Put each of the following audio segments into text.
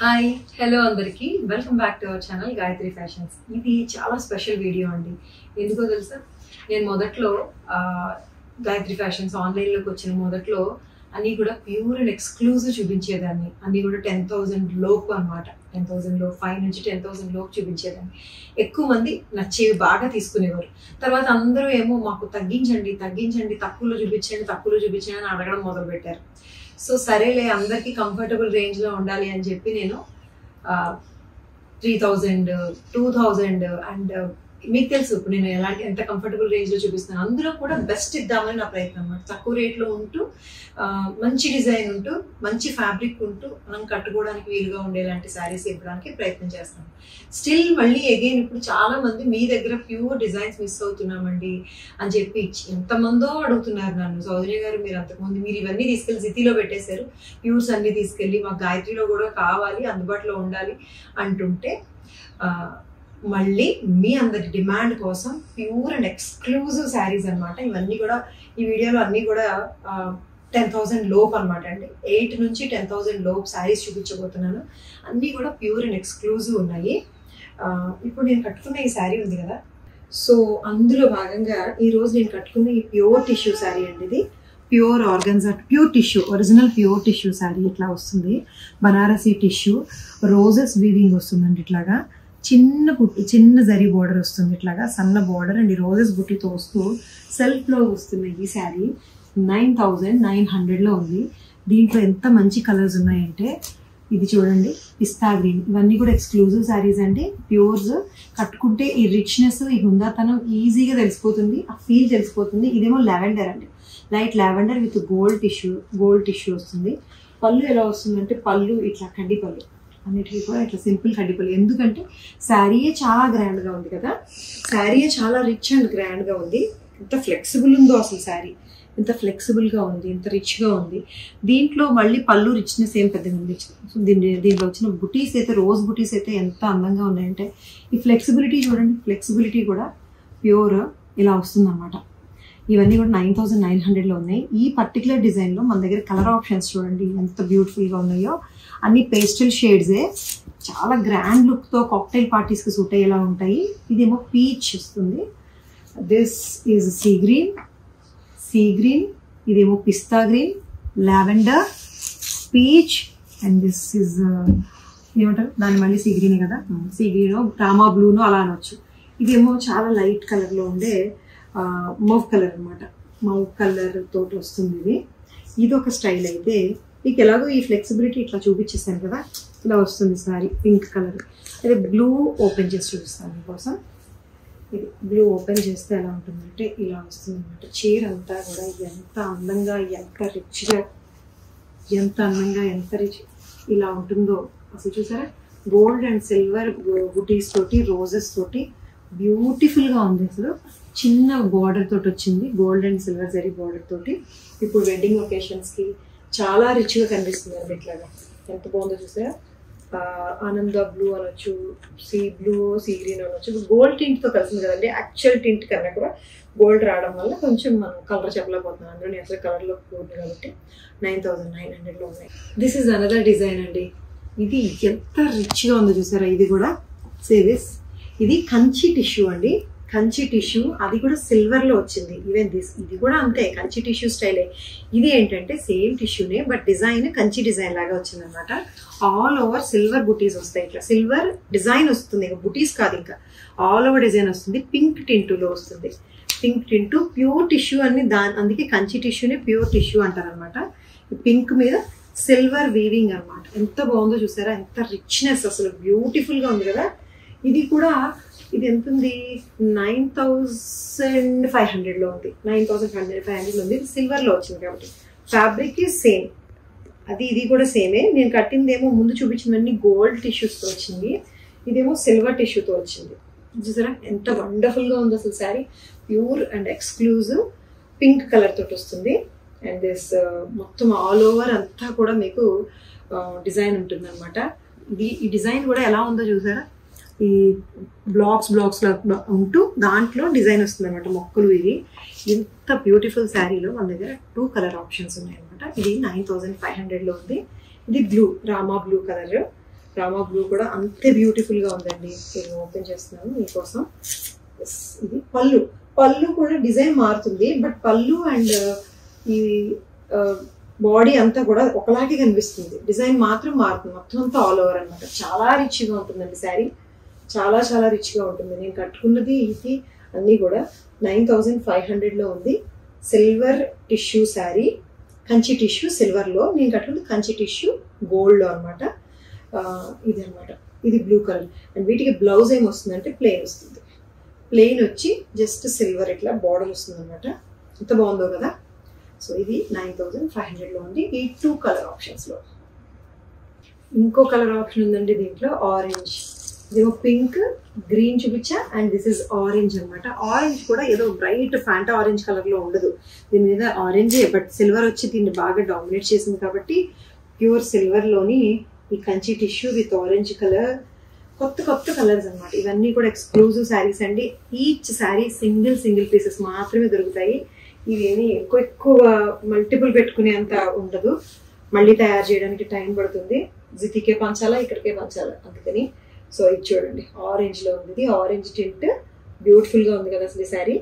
Hi hello అందరికీ welcome back to our channel Gayatri fashions. ఇది చాలా స్పెషల్ వీడియో అండి. ఎందుకో తెలుసా, నేను మొదట్లో గాయత్రి ఫ్యాషన్స్ ఆన్లైన్లోకి వచ్చిన మొదట్లో అన్నీ కూడా ప్యూర్ అండ్ ఎక్స్క్లూజివ్ చూపించేదాన్ని. అన్నీ కూడా 10,000 లోపు అనమాట. 10,000 లో 5 నుంచి 10,000 లోపు చూపించేదాన్ని. ఎక్కువ మంది నచ్చేవి బాగా తీసుకునేవారు. తర్వాత అందరూ ఏమో మాకు తగ్గించండి తక్కువలో చూపించండి అని అడగడం మొదలుపెట్టారు. సో సరేలే, అందరికీ కంఫర్టబుల్ రేంజ్లో ఉండాలి అని చెప్పి నేను 3,000, 2,000 అండ్ మీకు తెలుసు ఇప్పుడు నేను ఎంత కంఫర్టబుల్ రేంజ్లో చూపిస్తాను. అందులో కూడా బెస్ట్ ఇద్దామని నా ప్రయత్నం అన్నమాట. తక్కువ రేట్లో ఉంటూ మంచి డిజైన్ ఉంటూ మంచి ఫ్యాబ్రిక్ ఉంటూ మనం కట్టుకోవడానికి వీలుగా ఉండేలాంటి శారీస్ ఇవ్వడానికి ప్రయత్నం చేస్తాను. స్టిల్ మళ్ళీ అగైన్ ఇప్పుడు చాలా మంది మీ దగ్గర ప్యూర్ డిజైన్స్ మిస్ అవుతున్నామండి అని చెప్పి ఎంతమందో అడుగుతున్నారు నన్ను. సౌదర్య గారు, మీరు అంతకుముందు మీరు ఇవన్నీ తీసుకెళ్ళి సిటీలో పెట్టేశారు, ప్యూర్స్ అన్ని తీసుకెళ్ళి మాకు గాయత్రిలో కూడా కావాలి, అందుబాటులో ఉండాలి అంటుంటే మళ్ళీ మీ అందరి డిమాండ్ కోసం ప్యూర్ అండ్ ఎక్స్క్లూజివ్ శారీస్ అనమాట. ఇవన్నీ కూడా ఈ వీడియోలో అన్నీ కూడా 10,000 లోపు అనమాట అండి. 8 నుంచి 10,000 లోపు శారీస్ చూపించబోతున్నాను. అన్నీ కూడా ప్యూర్ అండ్ ఎక్స్క్లూజివ్ ఉన్నాయి. ఇప్పుడు నేను కట్టుకున్న ఈ శారీ ఉంది కదా, సో అందులో భాగంగా ఈరోజు నేను కట్టుకున్న ఈ ప్యూర్ టిష్యూ శారీ అండి. ఇది pure organza, pure tissue, original pure tissue sari ఇట్లా వస్తుంది. బనారసీ టిష్యూ, రోజెస్ వీవింగ్ వస్తుందండి. ఇట్లాగా చిన్న జరీ బోర్డర్ వస్తుంది, ఇట్లాగా సన్న బోర్డర్ అండ్ రోజెస్ బుట్టితో వస్తూ సెల్ఫ్లో వస్తుంది. ఈ శారీ 9,900లో ఉంది. దీంట్లో ఎంత మంచి కలర్స్ ఉన్నాయంటే ఇది చూడండి, పిస్తా గ్రీన్, ఇవన్నీ కూడా ఎక్స్క్లూజివ్ శారీస్ అండి. ప్యూర్స్ కట్టుకుంటే ఈ రిచ్నెస్, ఈ హుందాతనం ఈజీగా తెలిసిపోతుంది, ఆ ఫీల్ తెలిసిపోతుంది. ఇదేమో లావెండర్ అండి, light lavender with gold tissue వస్తుంది. పళ్ళు ఎలా వస్తుందంటే పళ్ళు ఇట్లా కడ్డీ పళ్ళు, అన్నిటికీ కూడా ఇట్లా సింపుల్ కడ్డీపల్లి. ఎందుకంటే శారీయే చాలా గ్రాండ్గా ఉంది కదా, శారీయే చాలా రిచ్ అండ్ గ్రాండ్గా ఉంది. ఎంత ఫ్లెక్సిబుల్ ఉందో అసలు శారీ, ఎంత ఫ్లెక్సిబుల్గా ఉంది, ఎంత రిచ్గా ఉంది. దీంట్లో మళ్ళీ పళ్ళు రిచ్నెస్ ఏం పెద్దగా ఉంది. సో దీంట్లో వచ్చిన బుటీస్ అయితే, రోజ్ బుటీస్ అయితే ఎంత అందంగా ఉన్నాయంటే, ఈ ఫ్లెక్సిబిలిటీ చూడండి, ఫ్లెక్సిబిలిటీ కూడా ప్యూర్ ఇలా వస్తుందన్నమాట. ఇవన్నీ కూడా 9,900లో ఉన్నాయి. ఈ పర్టికులర్ డిజైన్లో మన దగ్గర కలర్ ఆప్షన్స్ చూడండి ఎంత బ్యూటిఫుల్గా ఉన్నాయో. అన్ని పేస్టల్ షేడ్సే, చాలా గ్రాండ్ లుక్తో కాక్టైల్ పార్టీస్కి సూట్ అయ్యేలా ఉంటాయి. ఇదేమో పీచ్ వస్తుంది, దిస్ ఈజ్ సీ గ్రీన్, ఇదేమో పిస్తా green, lavender, peach and this is ఏమంటారు దాన్ని, మళ్ళీ సీ గ్రీనే కదా, సీ గ్రీనో రామా బ్లూనో అలా అనొచ్చు. ఇదేమో చాలా లైట్ కలర్లో ఉండే మౌవ్ కలర్ అనమాట, మౌవ్ కలర్ తోటి వస్తుంది. ఇది ఒక స్టైల్ అయితే, మీకు ఎలాగో ఈ ఫ్లెక్సిబిలిటీ ఇట్లా చూపించేస్తాను కదా, ఇలా వస్తుంది సారీ పింక్ కలర్. అదే బ్లూ ఓపెన్ చేసి చూపిస్తాను మీకోసం. ఇది బ్లూ ఓపెన్ చేస్తే ఎలా ఉంటుందంటే ఇలా వస్తుంది అనమాట. చీర అంతా కూడా ఎంత అందంగా, ఎంత రిచ్గా, ఎంత రిచ్ ఇలా ఉంటుందో అసలు చూసారా. గోల్డ్ అండ్ సిల్వర్ బుటీస్ తోటి, రోజెస్ తోటి బ్యూటిఫుల్గా ఉంది. అసలు చిన్న బార్డర్ తోటి వచ్చింది, gold and silver zari border తోటి. ఇప్పుడు వెడ్డింగ్ ఒకేషన్స్కి చాలా రిచ్గా కనిపిస్తుంది అండి. ఇట్లాగా ఎంత బాగుందో చూసారా. ఆనంద బ్లూ అనొచ్చు, సీ గ్రీన్ అనొచ్చు. గోల్డ్ టింట్తో కలిసింది కదండి. యాక్చువల్ టింట్ కన్నా కూడా గోల్డ్ రావడం వల్ల కొంచెం మనం కలర్ చెప్పలేకపోతున్నాం. అందులో నేను అసలు కలర్లో పోతుంది కాబట్టి 9,900లో ఉన్నాయి. దిస్ ఈజ్ అనదర్ డిజైన్ అండి. ఇది ఎంత రిచ్గా ఉందో చూసారా. ఇది కూడా సేవిస్, ఇది కంచి టిష్యూ అండి, కంచి టిష్యూ. అది కూడా సిల్వర్లో వచ్చింది. ఈవెన్ ఇది కూడా అంతే, కంచి టిష్యూ స్టైలే. ఇది ఏంటంటే సేమ్ టిష్యూనే, బట్ డిజైన్ కంచి డిజైన్ లాగా వచ్చింది అనమాట. ఆల్ ఓవర్ సిల్వర్ బుటీస్ వస్తాయి, ఇట్లా సిల్వర్ డిజైన్ వస్తుంది, ఇంకా బుటీస్ కాదు, ఇంకా ఆల్ ఓవర్ డిజైన్ వస్తుంది. పింక్ టింటులో వస్తుంది, పింక్ టింటు, ప్యూర్ టిష్యూ అని అందుకే కంచి టిష్యూనే ప్యూర్ టిష్యూ అంటారు అనమాట. పింక్ మీద సిల్వర్ వీవింగ్ అనమాట. ఎంత బాగుందో చూసారా, ఎంత రిచ్నెస్, అసలు బ్యూటిఫుల్గా ఉంది కదా. ఇది కూడా ఇది ఎంత ఉంది, 9,500లో ఉంది, 9,500లో ఉంది. ఇది సిల్వర్లో వచ్చింది కాబట్టి ఫ్యాబ్రిక్ సేమ్. ఇది కూడా సేమే. నేను కట్టిందేమో ముందు చూపించిందన్నీ గోల్డ్ టిష్యూస్తో వచ్చింది, ఇదేమో సిల్వర్ టిష్యూతో వచ్చింది. చూసారా ఎంత వండర్ఫుల్గా ఉంది అసలు sari. Pure and exclusive pink colour తోటి వస్తుంది. అండ్ దిస్ మొత్తం ఆల్ ఓవర్ అంతా కూడా మీకు డిజైన్ ఉంటుంది అనమాట. ఈ డిజైన్ కూడా ఎలా ఉందో చూసారా, ఈ బ్లాక్స్ ఉంటూ దాంట్లో డిజైన్ వస్తుంది అనమాట, మొక్కలు. ఇవి ఇంత బ్యూటిఫుల్ శారీలో మన దగ్గర 2 కలర్ ఆప్షన్స్ ఉన్నాయన్నమాట. ఇది 9,500లో ఉంది. ఇది blue, Rama blue colour. Rama blue కూడా అంతే బ్యూటిఫుల్గా ఉందండి. నేను ఓపెన్ చేస్తున్నాను మీకోసం. ఇది పళ్ళు కూడా డిజైన్ మారుతుంది, బట్ పళ్ళు అండ్ ఈ బాడీ అంతా కూడా ఒకలాగే కనిపిస్తుంది, డిజైన్ మాత్రం మారుతుంది. మొత్తం అంతా ఆల్ ఓవర్ అనమాట. చాలా రిచ్గా ఉంటుందండి శారీ, చాలా చాలా రిచ్గా ఉంటుంది. నేను కట్టుకున్నది ఇది అన్నీ కూడా 9500లో ఉంది. Silver tissue sari, Kanchi tissue సిల్వర్లో, నేను కట్టుకున్నది కంచి టిష్యూ గోల్డ్లో అనమాట. ఇది అనమాట, ఇది బ్లూ కలర్. అండ్ వీటికి బ్లౌజ్ ఏం వస్తుందంటే ప్లెయిన్ వస్తుంది. ప్లెయిన్ వచ్చి జస్ట్ సిల్వర్ ఇట్లా బార్డర్ వస్తుంది అనమాట. ఎంత బాగుందో కదా. సో ఇది 9500లో ఉంది. ఈ 2 కలర్ ఆప్షన్స్లో. ఇంకో కలర్ ఆప్షన్ ఉందండి దీంట్లో, ఆరెంజ్. ఇదేమో పింక్, గ్రీన్ చూపించా, అండ్ దిస్ ఇస్ ఆరెంజ్ అనమాట. ఆరెంజ్ కూడా ఏదో బ్రైట్ ఫ్యాంటా ఆరెంజ్ కలర్లో ఉండదు, దీని మీద ఆరెంజే, బట్ సిల్వర్ వచ్చి దీన్ని బాగా డామినేట్ చేసింది కాబట్టి ప్యూర్ సిల్వర్లోని ఈ Kanchi tissue with orange colour. కొత్త కలర్స్ అనమాట. ఇవన్నీ కూడా ఎక్స్క్లూజివ్ శారీస్ అండి. ఈచ్ శారీ సింగిల్ పీసెస్ మాత్రమే దొరుకుతాయి. ఇవేమి ఎక్కువ మల్టిపుల్ పెట్టుకునే అంత ఉండదు, మళ్ళీ తయారు చేయడానికి టైం పడుతుంది. జితికే పంచాలా, ఇక్కడికే పంచాలా, అందుకని. సో ఇది చూడండి, ఆరెంజ్లో ఉంది. ఇది ఆరెంజ్ టింట్, బ్యూటిఫుల్గా ఉంది కదా అసలు ఈ శారీ.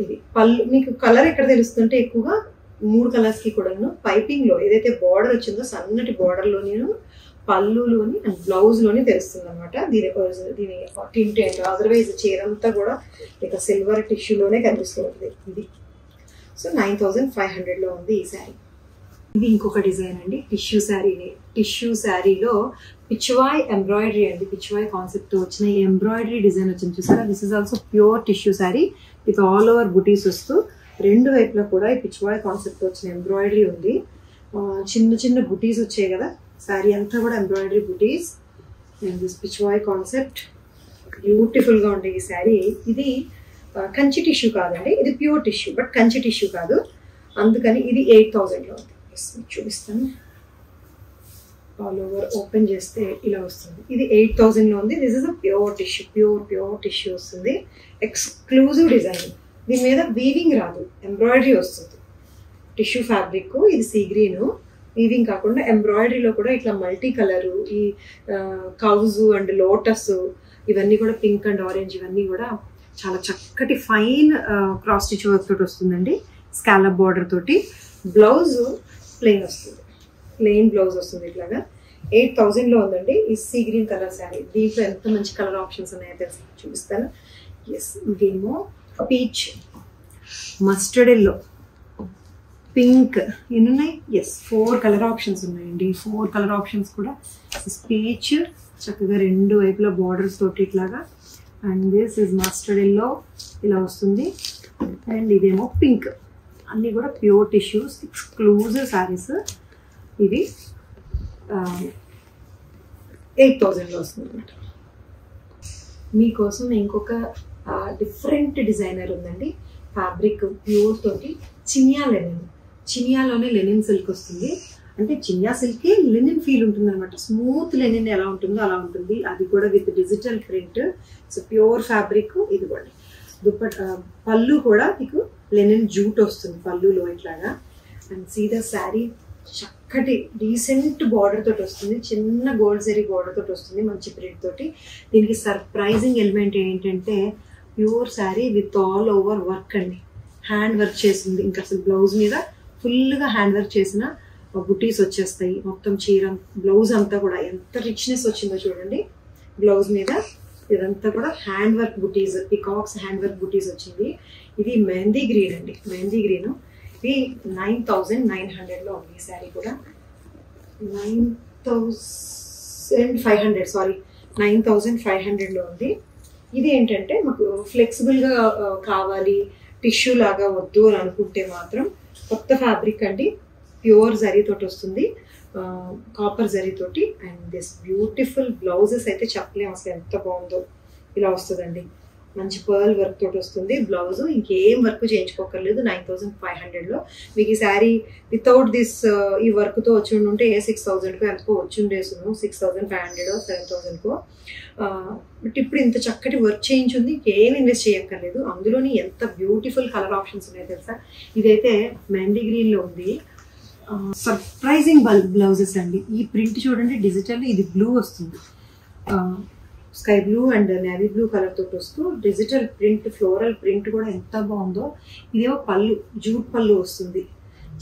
ఇది పళ్ళు. మీకు కలర్ ఎక్కడ తెలుస్తుంటే ఎక్కువగా 3 కలర్స్కి కూడాను పైపింగ్లో ఏదైతే బార్డర్ వచ్చిందో సన్నటి బార్డర్లోని, పళ్ళులోని అండ్ బ్లౌజ్లోని తెలుస్తుంది అనమాట దీని టింట్ ఏంటో. అదర్వైజ్ చీర అంతా కూడా ఇక సిల్వర్ టిష్యూలోనే కనిపిస్తూ ఉంటుంది ఇది. సో 9500లో ఉంది ఈ శారీ. ఇది ఇంకొక డిజైన్ అండి, టిష్యూ శారీని. టిష్యూ శారీలో పిచ్వాయ్ ఎంబ్రాయిడరీ అండి, పిచ్వాయ్ కాన్సెప్ట్ వచ్చిన ఎంబ్రాయిడరీ డిజైన్ వచ్చింది చూసారా. This is also pure tissue sari with all over బుటీస్ వస్తూ, 2 వైపులా కూడా ఈ పిచ్వాయ్ కాన్సెప్ట్ వచ్చిన ఎంబ్రాయిడరీ ఉంది. చిన్న బుటీస్ వచ్చాయి కదా, శారీ అంతా కూడా embroidery buttis and this Pichwai concept. బ్యూటిఫుల్గా ఉండే ఈ శారీ. ఇది కంచి టిష్యూ కాదండి, ఇది pure tissue, but Kanchi tissue కాదు, అందుకని ఇది 8000లో ఉంది. చూపిస్తాను. ఆల్ ఓవర్ ఓపెన్ చేస్తే ఇలా వస్తుంది. ఇది 8000లో ఉంది. This is a pure tissue, pure tissue వస్తుంది. Exclusive design. దీని మీద వీవింగ్ రాదు, ఎంబ్రాయిడరీ వస్తుంది. టిష్యూ ఫ్యాబ్రిక్, ఇది సీ గ్రీన్. వీవింగ్ కాకుండా ఎంబ్రాయిడరీలో కూడా ఇట్లా మల్టీ కలరు, ఈ కౌజ్ అండ్ లోటస్, ఇవన్నీ కూడా పింక్ అండ్ ఆరెంజ్, ఇవన్నీ కూడా చాలా చక్కటి ఫైన్ క్రాస్ స్టిచ్ వర్క్ తోటి వస్తుందండి. స్కాలప్ బార్డర్ తోటి. బ్లౌజ్ ప్లెయిన్ వస్తుంది, ప్లెయిన్ బ్లౌజ్ వస్తుంది ఇట్లాగా. 8000లో ఉందండి ఈ సీ గ్రీన్ కలర్ శారీ. దీంట్లో ఎంత మంచి కలర్ ఆప్షన్స్ ఉన్నాయో తెలుసు, చూపిస్తాను. ఎస్, ఇదేమో పీచ్, మస్టర్డ్ ఎల్లో, పింక్, ఎన్ని ఉన్నాయి? ఎస్, 4 కలర్ ఆప్షన్స్ ఉన్నాయండి. 4 కలర్ ఆప్షన్స్ కూడా పీచ్, చక్కగా 2 వైపులా బార్డర్స్ తోటి ఇట్లాగా. And this is mustard yellow, ఇలా వస్తుంది. అండ్ ఇదేమో పింక్. అన్నీ కూడా ప్యూర్ టిష్యూస్, ఎక్స్క్లూజివ్ శారీస్. ఇది 8000లో వస్తుంది అనమాట. మీకోసం ఇంకొక డిఫరెంట్ డిజైనర్ ఉందండి. ఫ్యాబ్రిక్ ప్యూర్ తోటి చినియా లెనిన్. చినియాలోనే లెనిన్ సిల్క్ వస్తుంది. అంటే చినియా సిల్కే లెనిన్ ఫీల్ ఉంటుంది అనమాట. స్మూత్ లెనిన్ ఎలా ఉంటుందో అలా ఉంటుంది. అది కూడా with digital print. So pure fabric. ఇదిగోండి పళ్ళు కూడా మీకు లెనిన్ జూట్ వస్తుంది పళ్ళులో ఇట్లాగా. అండ్ సీ ద శారీ, చక్కటి డీసెంట్ బార్డర్ తోటి వస్తుంది. చిన్న గోల్డ్ జరీ బార్డర్ తోటి వస్తుంది, మంచి ప్రింట్ తోటి. దీనికి సర్ప్రైజింగ్ ఎలిమెంట్ ఏంటంటే pure sari with all over work అండి. హ్యాండ్ వర్క్ చేసింది. ఇంకా అసలు బ్లౌజ్ మీద ఫుల్గా హ్యాండ్ వర్క్ చేసిన బుటీస్ వచ్చేస్తాయి. మొత్తం చీర బ్లౌజ్ అంతా కూడా ఎంత రిచ్నెస్ వచ్చిందో చూడండి. బ్లౌజ్ మీద ఇదంతా కూడా హ్యాండ్ వర్క్ బుటీస్, పికాక్స్ హ్యాండ్ వర్క్ బుటీస్ వచ్చింది. ఇది మెహందీ గ్రీన్ అండి, మెహందీ గ్రీన్. ఇది 9900లో ఉంది. ఈ శారీ కూడా 9500లో ఉంది. ఇది ఏంటంటే మాకు ఫ్లెక్సిబుల్గా కావాలి, టిష్యూ లాగా వద్దు అని అనుకుంటే మాత్రం కొత్త ఫ్యాబ్రిక్ అండి. ప్యూర్ జరీ తోటి వస్తుంది, కాపర్ జరీ తోటి. అండ్ దిస్ బ్యూటిఫుల్ బ్లౌజెస్ అయితే చెప్పలేము అసలు ఎంత బాగుందో. ఇలా వస్తుందండి, మంచి పర్ల్ వర్క్ తోటి వస్తుంది బ్లౌజ్. ఇంకేం వర్క్ చేయించుకోకర్లేదు. 9500లో మీకు ఈ శారీ వితౌట్ దిస్ ఈ వర్క్తో వచ్చి ఉంటే 6000కో ఎంతకో వచ్చి ఉండేసును, 6500 7000కో. బట్ ఇప్పుడు ఇంత చక్కటి వర్క్ చేయించుంది, ఇంకేం ఇన్వెస్ట్ చేయక్కర్లేదు. అందులోని ఎంత బ్యూటిఫుల్ కలర్ ఆప్షన్స్ ఉన్నాయో తెలుసా. ఇదైతే మెహందీ గ్రీన్లో ఉంది. సర్ప్రైజింగ్ బ్లౌజెస్ అండి. ఈ ప్రింట్ చూడండి, డిజిటల్, ఇది బ్లూ వస్తుంది, sky blue and navy blue colour తోటి వస్తూ డిజిటల్ ప్రింట్, ఫ్లోరల్ ప్రింట్ కూడా ఎంత బాగుందో. ఇదేమో పళ్ళు, జూట్ పళ్ళు వస్తుంది.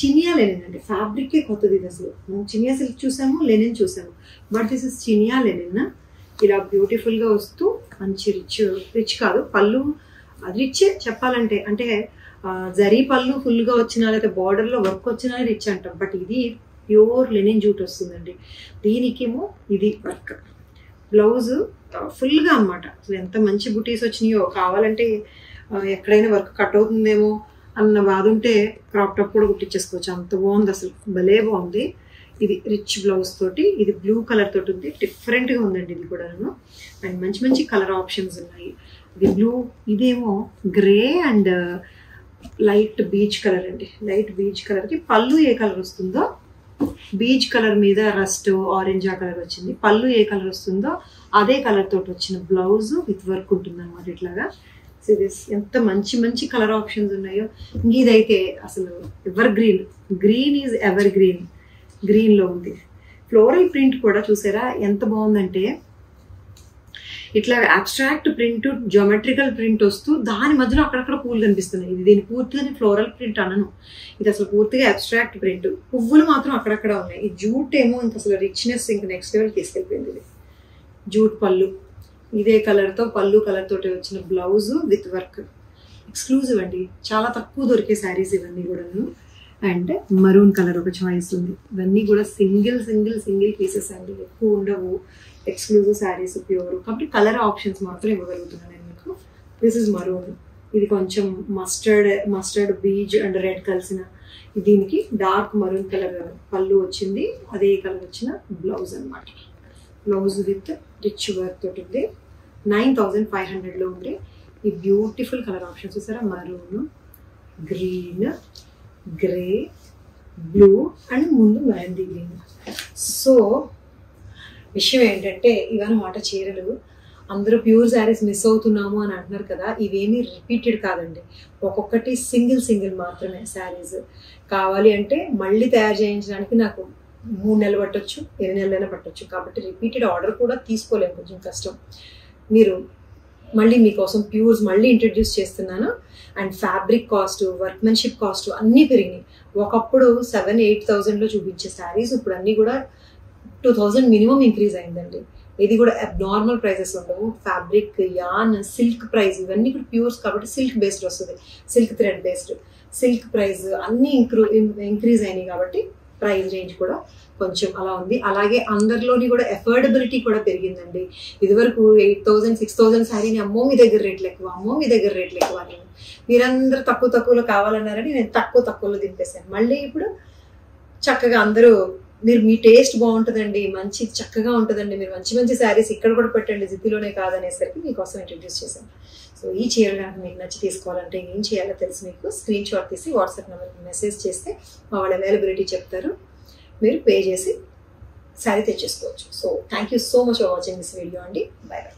చినియా లెనిన్ అండి, ఫ్యాబ్రికే కొత్తది ఇది. అసలు మనం చినియా సిల్క్ చూసాము, లెనిన్ చూసాము, but this is Chiniya linen. ఇలా బ్యూటిఫుల్ గా వస్తూ మంచి రిచ్ కాదు, పళ్ళు అది రిచ్ చెప్పాలంటే. అంటే జరీ పళ్ళు ఫుల్ గా వచ్చినా లేకపోతే బార్డర్ లో వర్క్ వచ్చినా రిచ్ అంటాం, బట్ ఇది ప్యూర్ లెనిన్ జూట్ వస్తుందండి. దీనికేమో ఇది వర్క్, బ్లౌజ్ ఫుల్ గా అనమాట. అసలు ఎంత మంచి బుటీస్ వచ్చినాయో. కావాలంటే ఎక్కడైనా వర్క్ కట్ అవుతుందేమో అన్న బాధ ఉంటే క్రాప్ టాప్ కూడా కుట్టించేసుకోవచ్చు, అంత బాగుంది అసలు, భలే బాగుంది. ఇది రిచ్ బ్లౌజ్ తోటి, ఇది బ్లూ కలర్ తోటి ఉంది, డిఫరెంట్ గా ఉందండి ఇది కూడాను. అండ్ మంచి మంచి కలర్ ఆప్షన్స్ ఉన్నాయి. ఇది బ్లూ, ఇదేమో grey and light beach colour అండి. లైట్ బీచ్ కలర్ కి పళ్ళు ఏ కలర్ వస్తుందో, బీచ్ కలర్ మీద రస్ట్ ఆరెంజ్ ఆ కలర్ వచ్చింది, పళ్ళు ఏ కలర్ వస్తుందో అదే కలర్ తోటి వచ్చిన బ్లౌజ్ విత్ వర్క్ ఉంటుంది అనమాట. ఇట్లాగా ఎంత మంచి మంచి కలర్ ఆప్షన్స్ ఉన్నాయో. ఇదైతే అసలు ever green, green is ever green, green లో ఉంది. ఫ్లోరల్ ప్రింట్ కూడా చూసారా ఎంత బాగుందంటే, ఇట్లా అబ్స్ట్రాక్ట్ ప్రింట్, జియోమెట్రికల్ ప్రింట్ వస్తూ దాని మధ్యలో అక్కడక్కడ పూలు కనిపిస్తున్నాయి. ఇది దీని పూర్తిగా ఫ్లోరల్ ప్రింట్ అనను, ఇది అసలు పూర్తిగా అబ్స్ట్రాక్ట్ ప్రింట్. పువ్వులు మాత్రం అక్కడక్కడ ఉన్నాయి. ఈ జూట్ ఏమో ఇంక అసలు రిచ్నెస్ ఇంక నెక్స్ట్ లెవెల్ తీసుకెళ్ళిపోయింది. ఇది జూట్ పళ్ళు, ఇదే కలర్ తో పళ్ళు కలర్ తోటి వచ్చిన బ్లౌజ్ విత్ వర్క్, ఎక్స్క్లూజివ్ అండి. చాలా తక్కువ దొరికే శారీస్ ఇవన్నీ కూడాను. అండ్ మరూన్ కలర్ ఒక చాయిస్ ఉంది. ఇవన్నీ కూడా సింగిల్ సింగిల్ సింగిల్ పీసెస్ అండి, ఎక్కువ ఉండవు, ఎక్స్క్లూజివ్ శారీస్, ప్యూర్. కాబట్టి కలర్ ఆప్షన్స్ మాత్రం ఇవ్వగలుగుతున్నాను నేను మీకు. దిస్ ఇస్ మరూన్, ఇది కొంచెం మస్టర్డ్ బీజ్ అండ్ రెడ్ కలిసిన, దీనికి డార్క్ మరూన్ కలర్ పళ్ళు వచ్చింది, అదే కలర్ వచ్చిన బ్లౌజ్ అనమాట. బ్లౌజ్ విత్ రిచ్ వర్క్ తోటి ఉంది. 9500లో ఉండే ఈ బ్యూటిఫుల్ కలర్ ఆప్షన్స్ చూసారా, maroon, green, grey, blue and ముందు మెహందీ గ్రీన్. సో విషయం ఏంటంటే ఇవన్నమాట చీరలు. అందరూ ప్యూర్ శారీస్ మిస్ అవుతున్నాము అని అంటున్నారు కదా, ఇవేమీ రిపీటెడ్ కాదండి, ఒక్కొక్కటి సింగిల్ సింగిల్ మాత్రమే శారీస్. కావాలి అంటే మళ్ళీ తయారు చేయించడానికి నాకు 3 నెలలు పట్టొచ్చు, 8 నెలలైనా పట్టొచ్చు. కాబట్టి రిపీటెడ్ ఆర్డర్ కూడా తీసుకోలేము, కొంచెం కష్టం. మీరు మళ్ళీ మీకోసం ప్యూర్స్ మళ్ళీ ఇంట్రడ్యూస్ చేస్తున్నాను. And fabric cost, workmanship cost అన్నీ పెరిగినాయి. ఒకప్పుడు 7,000-8,000లో చూపించే శారీస్ ఇప్పుడు అన్నీ కూడా 2,000 మినిమం ఇంక్రీజ్ అయిందండి. ఇది కూడా అబ్నార్మల్ ప్రైజెస్ ఉండవు. ఫ్యాబ్రిక్, యాన్, సిల్క్ ప్రైస్ ఇవన్నీ కూడా ప్యూర్స్ కాబట్టి సిల్క్ బేస్డ్ వస్తుంది, silk thread based. Silk price అన్నీ ఇంక్రీజ్ అయినాయి కాబట్టి ప్రైస్ రేంజ్ కూడా కొంచెం అలా ఉంది. అలాగే అందరిలోని కూడా ఎఫోర్డబిలిటీ కూడా పెరిగిందండి. ఇదివరకు 8,000-6,000 శారీని అమ్మో మీ దగ్గర రేట్లు ఎక్కువ, అమ్మో మీ దగ్గర రేట్లు ఎక్కువ అని మీరందరూ తక్కువలో కావాలన్నారని నేను తక్కువలో దింపేశాను. మళ్ళీ ఇప్పుడు చక్కగా అందరూ మీరు మీ టేస్ట్ బాగుంటుందండి, మంచి చక్కగా ఉంటుందండి, మీరు మంచి మంచి శారీస్ ఇక్కడ కూడా పెట్టండి, జిద్దిలోనే కాదనేసరికి మీకోసం ఇంట్రడ్యూస్ చేశాను. సో ఈ చీర కనుక మీకు నచ్చి తీసుకోవాలంటే ఏం చేయాలో తెలిసి మీకు స్క్రీన్ షాట్ తీసి వాట్సాప్ నెంబర్కి మెసేజ్ చేస్తే మా వాళ్ళ అవైలబిలిటీ చెప్తారు, మీరు పే చేసి శారీ తెచ్చేసుకోవచ్చు. So thank you so much for watching this video అండి. Bye by.